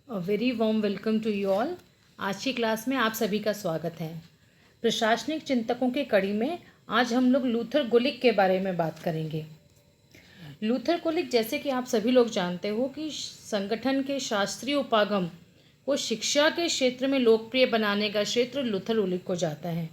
Very warm welcome to you all. आज की class में आप सभी का स्वागत है। प्रशासनिक चिंतकों की कड़ी में आज हम लोग लूथर गुलिक के बारे में बात करेंगे। लूथर गुलिक, जैसे कि आप सभी लोग जानते हो कि संगठन के शास्त्रीय उपागम को शिक्षा के क्षेत्र में लोकप्रिय बनाने का क्षेत्र लूथर गुलिक को जाता है।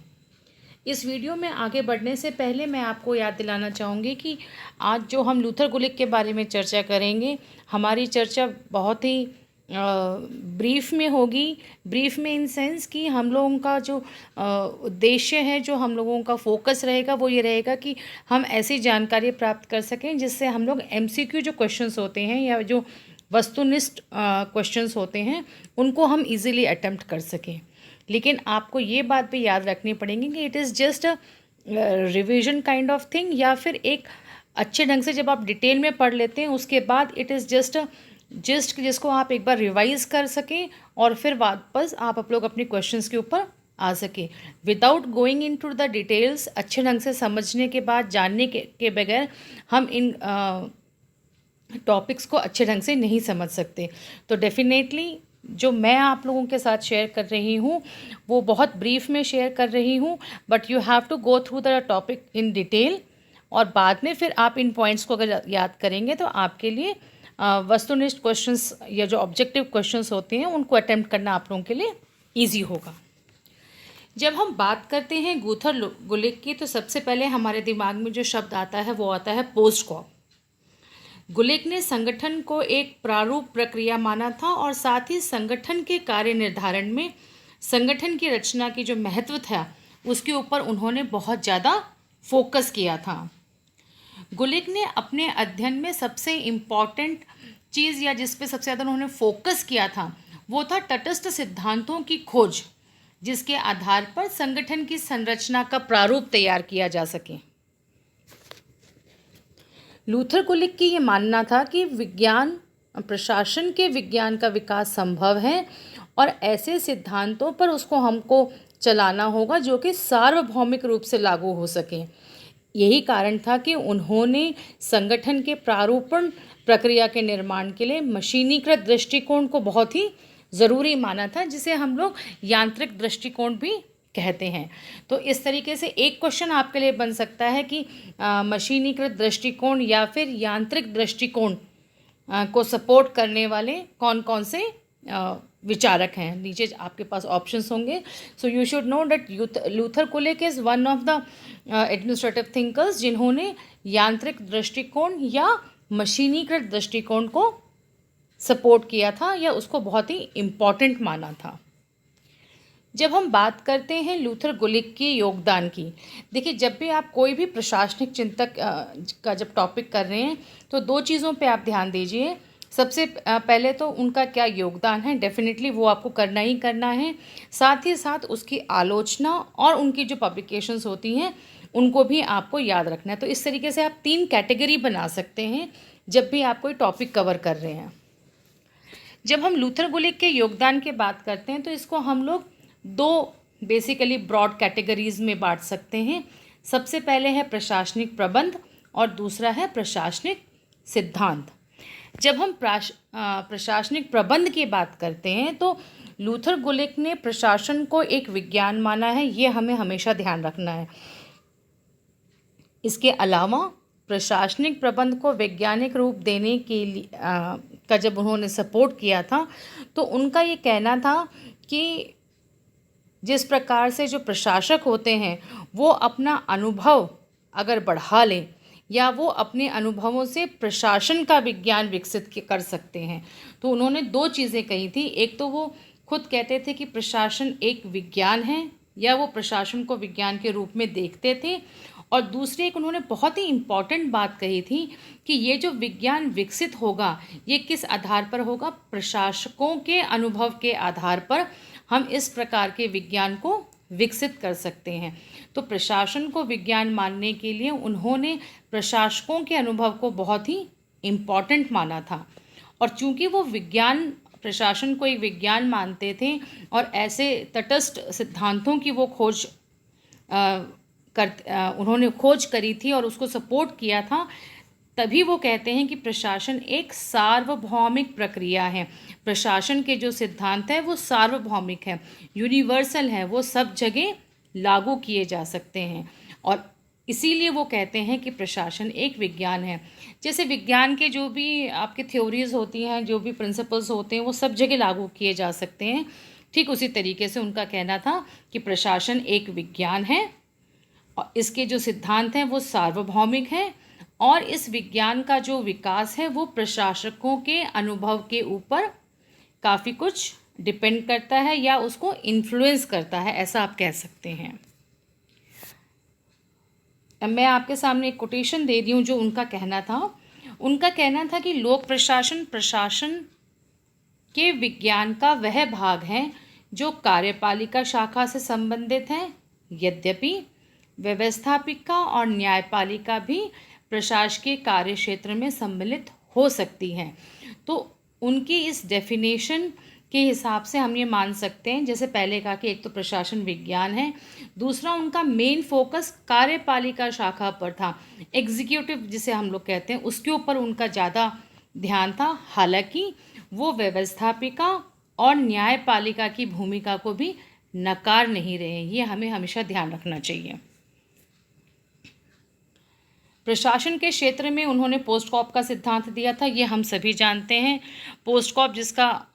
इस वीडियो में आगे बढ़ने से पहले मैं आपको याद दिलाना चाहूँगी कि आज जो हम लूथर गुलिक के बारे में चर्चा करेंगे, हमारी चर्चा बहुत ही ब्रीफ में होगी। ब्रीफ में इन सेंस कि हम लोगों का जो उद्देश्य है, जो हम लोगों का फोकस रहेगा, वो ये रहेगा कि हम ऐसी जानकारी प्राप्त कर सकें जिससे हम लोग एमसीक्यू जो क्वेश्चंस होते हैं या जो वस्तुनिष्ठ क्वेश्चंस होते हैं उनको हम इजीली अटेम्प्ट कर सकें। लेकिन आपको ये बात भी याद रखनी पड़ेगी कि it is just a revision kind of thing, या फिर एक अच्छे ढंग से जब आप डिटेल में पढ़ लेते हैं उसके बाद इट इज़ जस्ट जिसको आप एक बार रिवाइज कर सकें और फिर वापस आप लोग अपने क्वेश्चंस के ऊपर आ सके without going into the details. अच्छे ढंग से समझने के बाद, जानने के बगैर हम इन टॉपिक्स को अच्छे ढंग से नहीं समझ सकते। तो डेफिनेटली जो मैं आप लोगों के साथ शेयर कर रही हूँ वो बहुत ब्रीफ में शेयर कर रही हूँ, but you have to go through the topic in detail और बाद में फिर आप इन पॉइंट्स को अगर याद करेंगे तो आपके लिए वस्तुनिष्ठ क्वेश्चंस या जो ऑब्जेक्टिव क्वेश्चंस होते हैं उनको अटेम्प्ट करना आप लोगों के लिए ईजी होगा। जब हम बात करते हैं लूथर गुलिक की तो सबसे पहले हमारे दिमाग में जो शब्द आता है वो आता है पोस्ट कॉप। गुलिक ने संगठन को एक प्रारूप प्रक्रिया माना था और साथ ही संगठन के कार्य निर्धारण में संगठन की रचना की जो महत्व था उसके ऊपर उन्होंने बहुत ज़्यादा फोकस किया था। गुलिक ने अपने अध्ययन में सबसे इम्पॉर्टेंट चीज़ या जिस पे सबसे ज़्यादा उन्होंने फोकस किया था वो था तटस्थ सिद्धांतों की खोज, जिसके आधार पर संगठन की संरचना का प्रारूप तैयार किया जा सके। लूथर गुलिक की ये मानना था कि विज्ञान, प्रशासन के विज्ञान का विकास संभव है और ऐसे सिद्धांतों पर उसको हमको चलाना होगा जो कि सार्वभौमिक रूप से लागू हो सके। यही कारण था कि उन्होंने संगठन के प्रारूपण प्रक्रिया के निर्माण के लिए मशीनीकृत दृष्टिकोण को बहुत ही ज़रूरी माना था, जिसे हम लोग यांत्रिक दृष्टिकोण भी कहते हैं। तो इस तरीके से एक क्वेश्चन आपके लिए बन सकता है कि मशीनीकृत दृष्टिकोण या फिर यांत्रिक दृष्टिकोण को सपोर्ट करने वाले कौन कौन से विचारक हैं। नीचे आपके पास ऑप्शंस होंगे। So you should know that Luther Gulik is one of the administrative thinkers जिन्होंने यांत्रिक दृष्टिकोण या मशीनीकृत दृष्टिकोण को सपोर्ट किया था या उसको बहुत ही इम्पॉर्टेंट माना था। जब हम बात करते हैं लूथर गुलिक के योगदान की, देखिए जब भी आप कोई भी प्रशासनिक चिंतक का जब टॉपिक कर रहे हैं तो दो चीज़ों पे आप ध्यान दीजिए। सबसे पहले तो उनका क्या योगदान है, डेफिनेटली वो आपको करना ही करना है। साथ ही साथ उसकी आलोचना और उनकी जो पब्लिकेशंस होती हैं उनको भी आपको याद रखना है। तो इस तरीके से आप 3 कैटेगरी बना सकते हैं जब भी आप कोई टॉपिक कवर कर रहे हैं। जब हम लूथर गुलिक के योगदान की बात करते हैं तो इसको हम लोग 2 बेसिकली ब्रॉड कैटेगरीज में बांट सकते हैं। सबसे पहले है प्रशासनिक प्रबंध और दूसरा है प्रशासनिक सिद्धांत। जब हम प्रशासनिक प्रबंध की बात करते हैं तो लूथर गुलिक ने प्रशासन को एक विज्ञान माना है, ये हमें हमेशा ध्यान रखना है। इसके अलावा प्रशासनिक प्रबंध को वैज्ञानिक रूप देने के लिए का जब उन्होंने सपोर्ट किया था तो उनका ये कहना था कि जिस प्रकार से जो प्रशासक होते हैं वो अपना अनुभव अगर बढ़ा लें या वो अपने अनुभवों से प्रशासन का विज्ञान विकसित कर सकते हैं, तो उन्होंने 2 चीज़ें कही थी। एक तो वो खुद कहते थे कि प्रशासन एक विज्ञान है या वो प्रशासन को विज्ञान के रूप में देखते थे, और दूसरी एक उन्होंने बहुत ही इम्पॉर्टेंट बात कही थी कि ये जो विज्ञान विकसित होगा ये किस आधार पर होगा, प्रशासकों के अनुभव के आधार पर हम इस प्रकार के विज्ञान को विकसित कर सकते हैं। तो प्रशासन को विज्ञान मानने के लिए उन्होंने प्रशासकों के अनुभव को बहुत ही इम्पॉर्टेंट माना था, और चूंकि वो विज्ञान, प्रशासन को एक विज्ञान मानते थे और ऐसे तटस्थ सिद्धांतों की वो खोज उन्होंने खोज करी थी और उसको सपोर्ट किया था, तभी वो कहते हैं कि प्रशासन एक सार्वभौमिक प्रक्रिया है। प्रशासन के जो सिद्धांत है वो सार्वभौमिक है, यूनिवर्सल है, वो सब जगह लागू किए जा सकते हैं और इसीलिए वो कहते हैं कि प्रशासन एक विज्ञान है। जैसे विज्ञान के जो भी आपकी थ्योरीज होती हैं, जो भी प्रिंसिपल्स होते हैं, वो सब जगह लागू किए जा सकते हैं। ठीक उसी तरीके से उनका कहना था कि प्रशासन एक विज्ञान है और इसके जो सिद्धांत हैं वो सार्वभौमिक हैं और इस विज्ञान का जो विकास है वो प्रशासकों के अनुभव के ऊपर काफ़ी कुछ डिपेंड करता है या उसको इन्फ्लुएंस करता है, ऐसा आप कह सकते हैं। मैं आपके सामने एक कोटेशन दे रही हूँ जो उनका कहना था। उनका कहना था कि लोक प्रशासन प्रशासन के विज्ञान का वह भाग है जो कार्यपालिका शाखा से संबंधित है। यद्यपि व्यवस्थापिका और न्यायपालिका भी प्रशासकीय कार्य क्षेत्र में सम्मिलित हो सकती हैं। तो उनकी इस डेफिनेशन के हिसाब से हम ये मान सकते हैं, जैसे पहले कहा कि एक तो प्रशासन विज्ञान है, दूसरा उनका मेन फोकस कार्यपालिका शाखा पर था, एग्जीक्यूटिव जिसे हम लोग कहते हैं उसके ऊपर उनका ज़्यादा ध्यान था। हालांकि वो व्यवस्थापिका और न्यायपालिका की भूमिका को भी नकार नहीं रहे, ये हमें हमेशा ध्यान रखना चाहिए। प्रशासन के क्षेत्र में उन्होंने पोस्टकॉप का सिद्धांत दिया था, ये हम सभी जानते हैं। पोस्टकॉप जिसका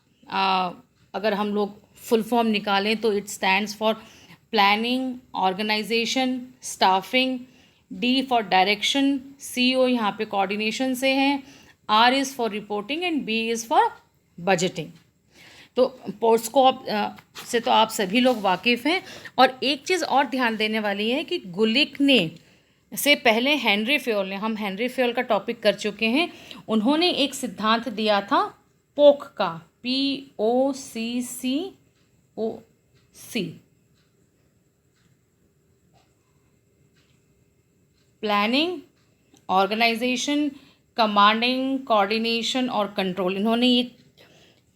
अगर हम लोग फुल फॉर्म निकालें तो it stands for planning, organisation, staffing, D for direction, CO यहाँ पे कोऑर्डिनेशन से है, R is for reporting and B is for budgeting. तो पोस्टकॉप से तो आप सभी लोग वाकिफ़ हैं। और एक चीज़ और ध्यान देने वाली है कि गुलिक ने से पहले हेनरी फ्योल ने, हम हेनरी फ्योल का टॉपिक कर चुके हैं, उन्होंने एक सिद्धांत दिया था पोक का, POCCOC, planning, organisation, commanding, coordination और कंट्रोल। इन्होंने ये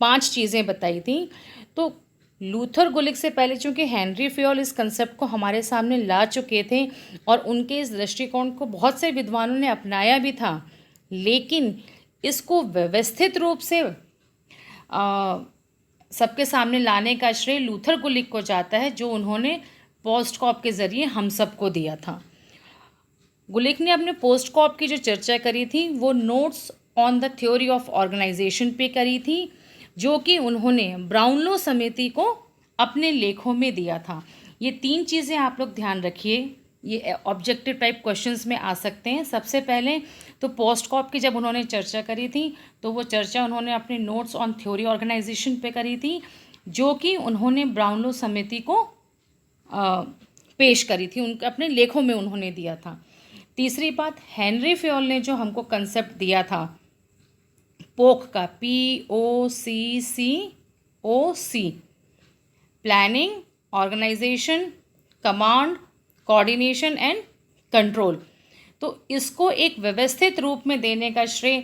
5 चीज़ें बताई थी। तो लूथर गुलिक से पहले चूँकि हेनरी फ्योल इस कंसेप्ट को हमारे सामने ला चुके थे और उनके इस दृष्टिकोण को बहुत से विद्वानों ने अपनाया भी था, लेकिन इसको व्यवस्थित रूप से सबके सामने लाने का श्रेय लूथर गुलिक को जाता है, जो उन्होंने पोस्टकॉप के ज़रिए हम सबको दिया था। गुलिक ने अपने पोस्टकॉप की जो चर्चा करी थी वो notes on the theory of organisation पे करी थी, जो कि उन्होंने ब्राउनलो समिति को अपने लेखों में दिया था। ये 3 चीज़ें आप लोग ध्यान रखिए, ये ऑब्जेक्टिव टाइप क्वेश्चंस में आ सकते हैं। सबसे पहले तो पोस्टकॉप की जब उन्होंने चर्चा करी थी तो वो चर्चा उन्होंने अपने नोट्स ऑन थ्योरी ऑर्गेनाइजेशन पे करी थी, जो कि उन्होंने ब्राउनलो समिति को पेश करी थी, उनके अपने लेखों में उन्होंने दिया था। तीसरी बात, हेनरी फ्योल ने जो हमको कंसेप्ट दिया था पोक का, POCCOC, planning, organisation, command, coordination and control, तो इसको एक व्यवस्थित रूप में देने का श्रेय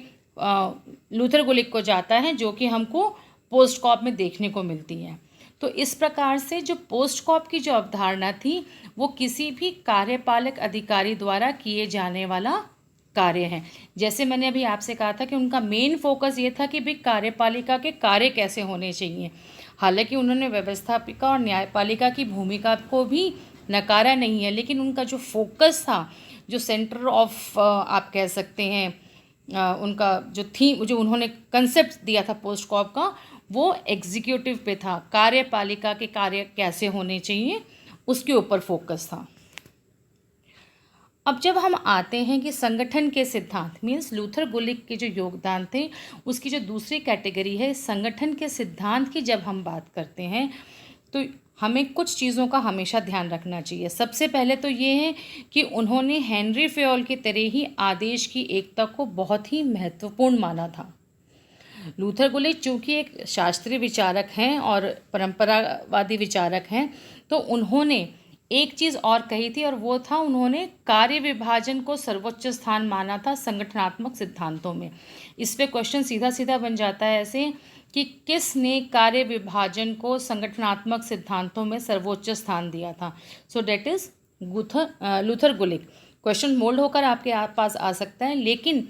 लूथर गुलिक को जाता है, जो कि हमको पोस्टकॉप में देखने को मिलती है। तो इस प्रकार से जो पोस्टकॉप की जो अवधारणा थी वो किसी भी कार्यपालक अधिकारी द्वारा किए जाने वाला कार्य है। जैसे मैंने अभी आपसे कहा था कि उनका मेन फोकस ये था कि भाई कार्यपालिका के कार्य कैसे होने चाहिए। हालांकि उन्होंने व्यवस्थापिका और न्यायपालिका की भूमिका को भी नकारा नहीं है, लेकिन उनका जो फोकस था, जो सेंटर ऑफ आप कह सकते हैं, उनका जो थीम, जो उन्होंने कंसेप्ट दिया था पोस्टकॉप का, वो एग्जीक्यूटिव पे था, कार्यपालिका के कार्य कैसे होने चाहिए उसके ऊपर फोकस था। अब जब हम आते हैं कि संगठन के सिद्धांत, मीन्स लूथर गुलिक के जो योगदान थे उसकी जो दूसरी कैटेगरी है संगठन के सिद्धांत की, जब हम बात करते हैं तो हमें कुछ चीज़ों का हमेशा ध्यान रखना चाहिए। सबसे पहले तो ये है कि उन्होंने हेनरी फ्योल की तरह ही आदेश की एकता को बहुत ही महत्वपूर्ण माना था। लूथर गुलिक चूँकि एक शास्त्रीय विचारक हैं और परंपरावादी विचारक हैं, तो उन्होंने एक चीज़ और कही थी और वो था, उन्होंने कार्य विभाजन को सर्वोच्च स्थान माना था संगठनात्मक सिद्धांतों में। इस पे क्वेश्चन सीधा सीधा बन जाता है ऐसे कि किसने कार्य विभाजन को संगठनात्मक सिद्धांतों में सर्वोच्च स्थान दिया था। So that is Luther Gulick. Question mould होकर आपके पास आ सकता है, लेकिन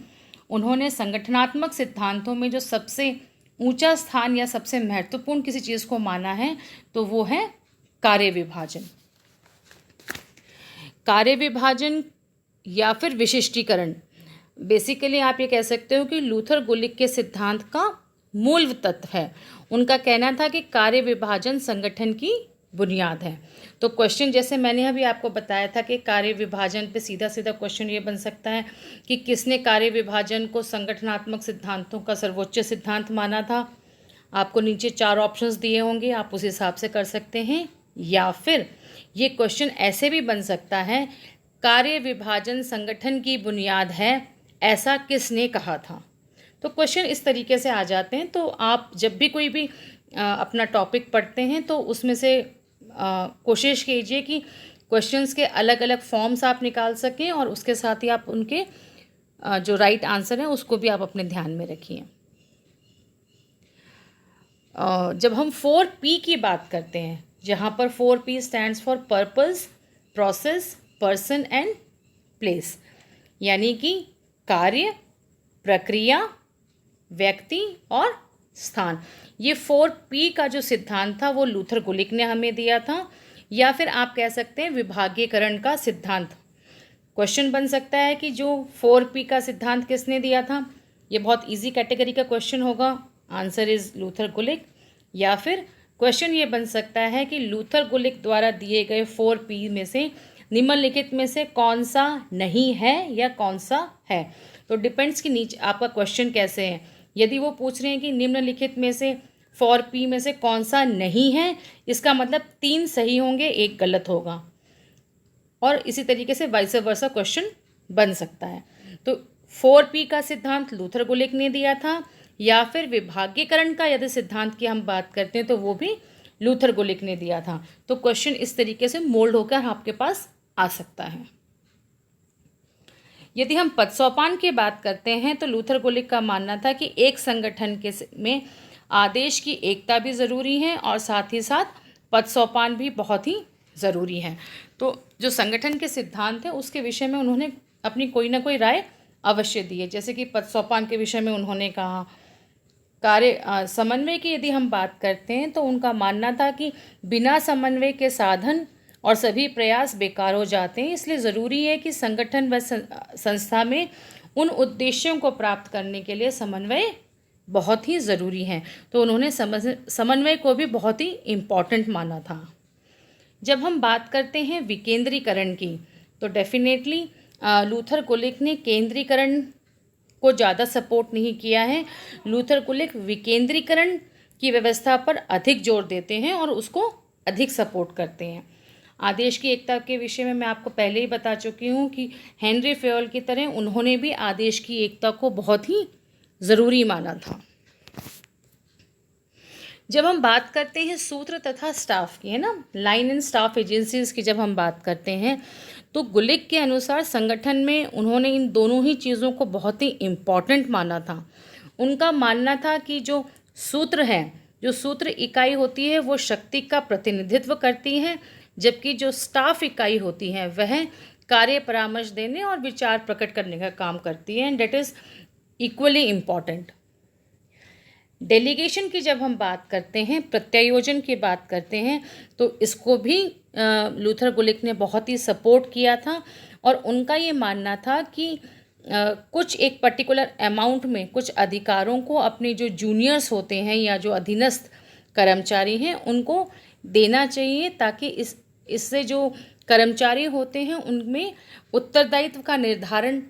उन्होंने संगठनात्मक सिद्धांतों में जो सबसे ऊंचा स्थान या सबसे महत्वपूर्ण किसी चीज़ को माना है तो वो है कार्य विभाजन। कार्य विभाजन या फिर विशिष्टीकरण, बेसिकली आप ये कह सकते हो कि लूथर गुलिक के सिद्धांत का मूल तत्व है। उनका कहना था कि कार्य विभाजन संगठन की बुनियाद है। तो क्वेश्चन जैसे मैंने अभी आपको बताया था कि कार्य विभाजन पे सीधा सीधा क्वेश्चन ये बन सकता है कि किसने कार्य विभाजन को संगठनात्मक सिद्धांतों का सर्वोच्च सिद्धांत माना था। आपको नीचे 4 ऑप्शंस दिए होंगे, आप उस हिसाब से कर सकते हैं। या फिर ये क्वेश्चन ऐसे भी बन सकता है, कार्य विभाजन संगठन की बुनियाद है, ऐसा किसने कहा था। तो क्वेश्चन इस तरीके से आ जाते हैं। तो आप जब भी कोई भी अपना टॉपिक पढ़ते हैं तो उसमें से कोशिश कीजिए कि क्वेश्चंस के अलग अलग फॉर्म्स आप निकाल सकें और उसके साथ ही आप उनके जो राइट आंसर है उसको भी आप अपने ध्यान में रखिए। जब हम 4P की बात करते हैं, जहाँ पर 4P stands for purpose, process, person and place, यानी कि कार्य, प्रक्रिया, व्यक्ति और स्थान। ये 4P का जो सिद्धांत था वो लूथर गुलिक ने हमें दिया था, या फिर आप कह सकते हैं विभागीकरण का सिद्धांत। क्वेश्चन बन सकता है कि जो 4P का सिद्धांत किसने दिया था। ये बहुत इजी कैटेगरी का क्वेश्चन होगा, आंसर इज लूथर गुलिक। या फिर क्वेश्चन ये बन सकता है कि लूथर गुलिक द्वारा दिए गए 4P में से निम्नलिखित में से कौन सा नहीं है या कौन सा है। तो डिपेंड्स कि नीचे आपका क्वेश्चन कैसे है। यदि वो पूछ रहे हैं कि निम्नलिखित में से 4P में से कौन सा नहीं है, इसका मतलब 3 सही होंगे, 1 गलत होगा, और इसी तरीके से वाइस वर्सा क्वेश्चन बन सकता है। तो 4P का सिद्धांत लूथर गुलिक ने दिया था, या फिर विभागीकरण का यदि सिद्धांत की हम बात करते हैं तो वो भी लूथर गुलिक ने दिया था। तो क्वेश्चन इस तरीके से मोल्ड होकर आपके पास आ सकता है। यदि हम पद सोपान की बात करते हैं तो लूथर गुलिक का मानना था कि एक संगठन के में आदेश की एकता भी ज़रूरी है और साथ ही साथ पद सोपान भी बहुत ही ज़रूरी है। तो जो संगठन के सिद्धांत है उसके विषय में उन्होंने अपनी कोई ना कोई राय अवश्य दी है। जैसे कि पद सोपान के विषय में उन्होंने कहा, कार्य समन्वय की यदि हम बात करते हैं तो उनका मानना था कि बिना समन्वय के साधन और सभी प्रयास बेकार हो जाते हैं, इसलिए ज़रूरी है कि संगठन व संस्था में उन उद्देश्यों को प्राप्त करने के लिए समन्वय बहुत ही ज़रूरी है। तो उन्होंने समन्वय को भी बहुत ही इम्पॉर्टेंट माना था। जब हम बात करते हैं विकेंद्रीकरण की तो डेफिनेटली लूथर गुलिक ने केंद्रीकरण को ज़्यादा सपोर्ट नहीं किया है। लूथर गुलिक विकेंद्रीकरण की व्यवस्था पर अधिक जोर देते हैं और उसको अधिक सपोर्ट करते हैं। आदेश की एकता के विषय में मैं आपको पहले ही बता चुकी हूँ कि हेनरी फेयल की तरह उन्होंने भी आदेश की एकता को बहुत ही ज़रूरी माना था। जब हम बात करते हैं सूत्र तथा स्टाफ की, है ना, लाइन एंड स्टाफ एजेंसीज की जब हम बात करते हैं तो गुलिक के अनुसार संगठन में उन्होंने इन दोनों ही चीज़ों को बहुत ही इम्पॉर्टेंट माना था। उनका मानना था कि जो सूत्र है, जो सूत्र इकाई होती है वो शक्ति का प्रतिनिधित्व करती है, जबकि जो स्टाफ इकाई होती है वह कार्य परामर्श देने और विचार प्रकट करने का काम करती है, and that is equally important. Delegation की जब हम बात करते हैं, प्रत्यायोजन की बात करते हैं, तो इसको भी लूथर गुलिक ने बहुत ही सपोर्ट किया था और उनका ये मानना था कि कुछ एक पर्टिकुलर अमाउंट में कुछ अधिकारों को अपने जो जूनियर्स होते हैं या जो अधीनस्थ कर्मचारी हैं उनको देना चाहिए, ताकि इससे जो कर्मचारी होते हैं उनमें उत्तरदायित्व का निर्धारण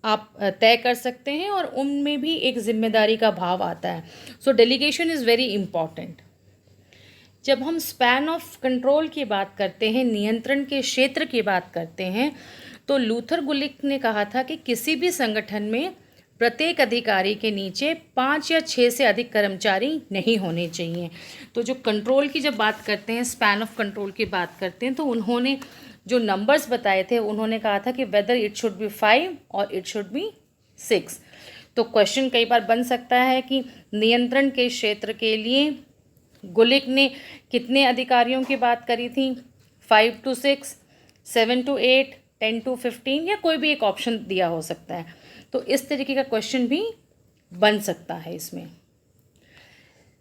आप तय कर सकते हैं और उनमें भी एक जिम्मेदारी का भाव आता है। सो डेलीगेशन इज़ वेरी इम्पॉर्टेंट। जब हम स्पैन ऑफ कंट्रोल की बात करते हैं, नियंत्रण के क्षेत्र की बात करते हैं, तो लूथर गुलिक ने कहा था कि किसी भी संगठन में प्रत्येक अधिकारी के नीचे 5 या 6 से अधिक कर्मचारी नहीं होने चाहिए। तो जो कंट्रोल की जब बात करते हैं, स्पैन ऑफ कंट्रोल की बात करते हैं, तो उन्होंने जो नंबर्स बताए थे उन्होंने कहा था कि वेदर इट शुड बी 5 और इट शुड बी 6। तो क्वेश्चन कई बार बन सकता है कि नियंत्रण के क्षेत्र के लिए गुलिक ने कितने अधिकारियों की बात करी थी, 5 to 6, 7 to 8, 10 to 15, या कोई भी एक ऑप्शन दिया हो सकता है। तो इस तरीके का क्वेश्चन भी बन सकता है इसमें।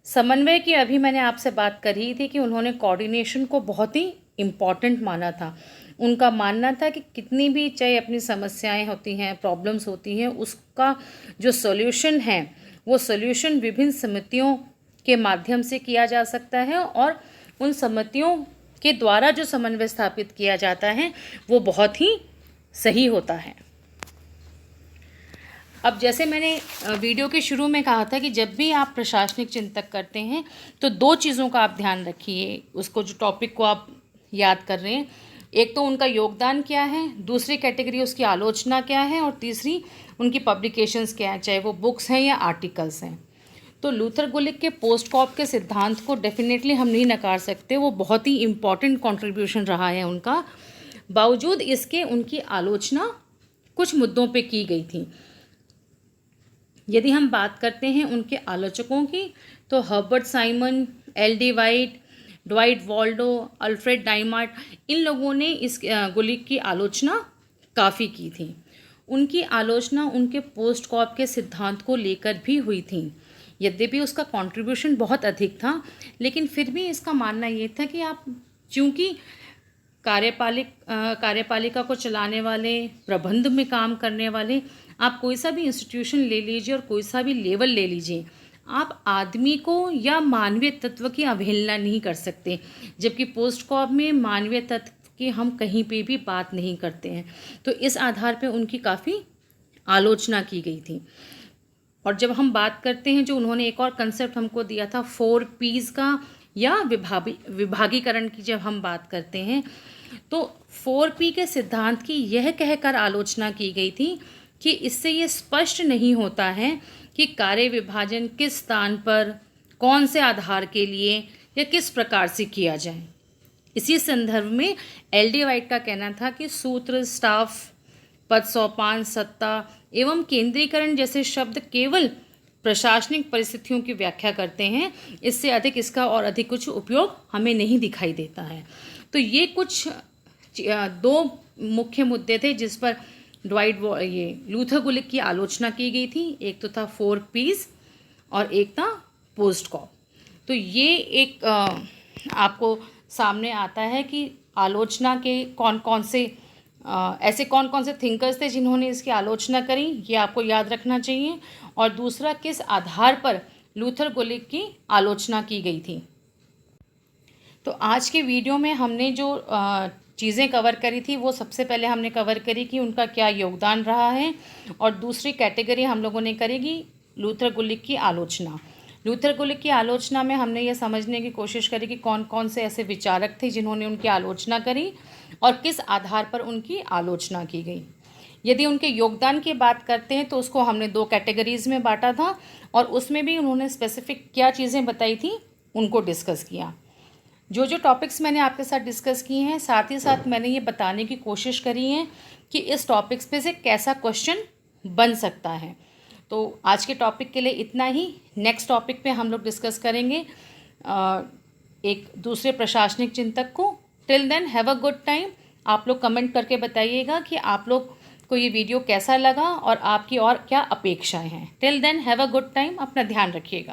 समन्वय की अभी मैंने आपसे बात करी थी कि उन्होंने कोऑर्डिनेशन को बहुत ही इम्पॉर्टेंट माना था। उनका मानना था कि कितनी भी चाहे अपनी समस्याएं होती हैं, प्रॉब्लम्स होती हैं, उसका जो सॉल्यूशन है वो सॉल्यूशन विभिन्न समितियों के माध्यम से किया जा सकता है और उन समितियों के द्वारा जो समन्वय स्थापित किया जाता है वो बहुत ही सही होता है। अब जैसे मैंने वीडियो के शुरू में कहा था कि जब भी आप प्रशासनिक चिंतक करते हैं तो दो चीज़ों का आप ध्यान रखिए, उसको जो टॉपिक को आप याद कर रहे हैं। एक तो उनका योगदान क्या है, दूसरी कैटेगरी उसकी आलोचना क्या है, और तीसरी उनकी पब्लिकेशंस क्या है, चाहे वो बुक्स हैं या आर्टिकल्स हैं। तो लूथर गुलिक के पोस्ट कॉप के सिद्धांत को डेफिनेटली हम नहीं नकार सकते, वो बहुत ही इम्पॉर्टेंट कंट्रीब्यूशन रहा है उनका। बावजूद इसके उनकी आलोचना कुछ मुद्दों पे की गई थी। यदि हम बात करते हैं उनके आलोचकों की तो Herbert Simon, L D. White, Dwight Waldo, Alfred Diamant, इन लोगों ने इस गुलिक की आलोचना काफ़ी की थी। उनकी आलोचना उनके पोस्ट कॉप के सिद्धांत को लेकर भी हुई थी। यद्यपि उसका कंट्रीब्यूशन बहुत अधिक था, लेकिन फिर भी इसका मानना ये था कि आप चूँकि कार्यपालिका को चलाने वाले, प्रबंध में काम करने वाले, आप कोई सा भी इंस्टीट्यूशन ले लीजिए और कोई सा भी लेवल ले लीजिए, आप आदमी को या मानवीय तत्व की अवहेलना नहीं कर सकते। जबकि पोस्ट कॉप में मानवीय तत्व की हम कहीं पे भी बात नहीं करते हैं। तो इस आधार पे उनकी काफ़ी आलोचना की गई थी। और जब हम बात करते हैं, जो उन्होंने एक और कंसेप्ट हमको दिया था 4 P's का, या विभागीकरण की जब हम बात करते हैं, तो 4P के सिद्धांत की यह कहकर आलोचना की गई थी कि इससे ये स्पष्ट नहीं होता है कि कार्य विभाजन किस स्थान पर, कौन से आधार के लिए या किस प्रकार से किया जाए। इसी संदर्भ में एल.डी. वाइट का कहना था कि सूत्र, स्टाफ, पद सोपान, सत्ता एवं केंद्रीकरण जैसे शब्द केवल प्रशासनिक परिस्थितियों की व्याख्या करते हैं, इससे अधिक इसका और अधिक कुछ उपयोग हमें नहीं दिखाई देता है। तो ये कुछ दो मुख्य मुद्दे थे जिस पर लूथर गुलिक की आलोचना की गई थी। एक तो था 4 P's और एक था पोस्ट कॉप। तो ये एक आपको सामने आता है कि आलोचना के ऐसे कौन कौन से थिंकर्स थे जिन्होंने इसकी आलोचना करी, ये आपको याद रखना चाहिए। और दूसरा, किस आधार पर लूथर गुलिक की आलोचना की गई थी। तो आज के वीडियो में हमने जो चीज़ें कवर करी थी, वो सबसे पहले हमने कवर करी कि उनका क्या योगदान रहा है, और दूसरी कैटेगरी हम लोगों ने करेगी लूथर गुलिक की आलोचना। लूथर गुलिक की आलोचना में हमने ये समझने की कोशिश करी कि कौन कौन से ऐसे विचारक थे जिन्होंने उनकी आलोचना करी और किस आधार पर उनकी आलोचना की गई। यदि उनके योगदान की बात करते हैं तो उसको हमने 2 कैटेगरीज़ में बांटा था, और उसमें भी उन्होंने स्पेसिफिक क्या चीज़ें बताई थी उनको डिस्कस किया। जो जो टॉपिक्स मैंने आपके साथ डिस्कस किए हैं, साथ ही साथ मैंने ये बताने की कोशिश करी है कि इस टॉपिक्स पे से कैसा क्वेश्चन बन सकता है। तो आज के टॉपिक के लिए इतना ही। नेक्स्ट टॉपिक पे हम लोग डिस्कस करेंगे एक दूसरे प्रशासनिक चिंतक को। Till then have a good time. आप लोग कमेंट करके बताइएगा कि आप लोग को ये वीडियो कैसा लगा और आपकी और क्या अपेक्षाएं हैं। Till then have a good time. अपना ध्यान रखिएगा।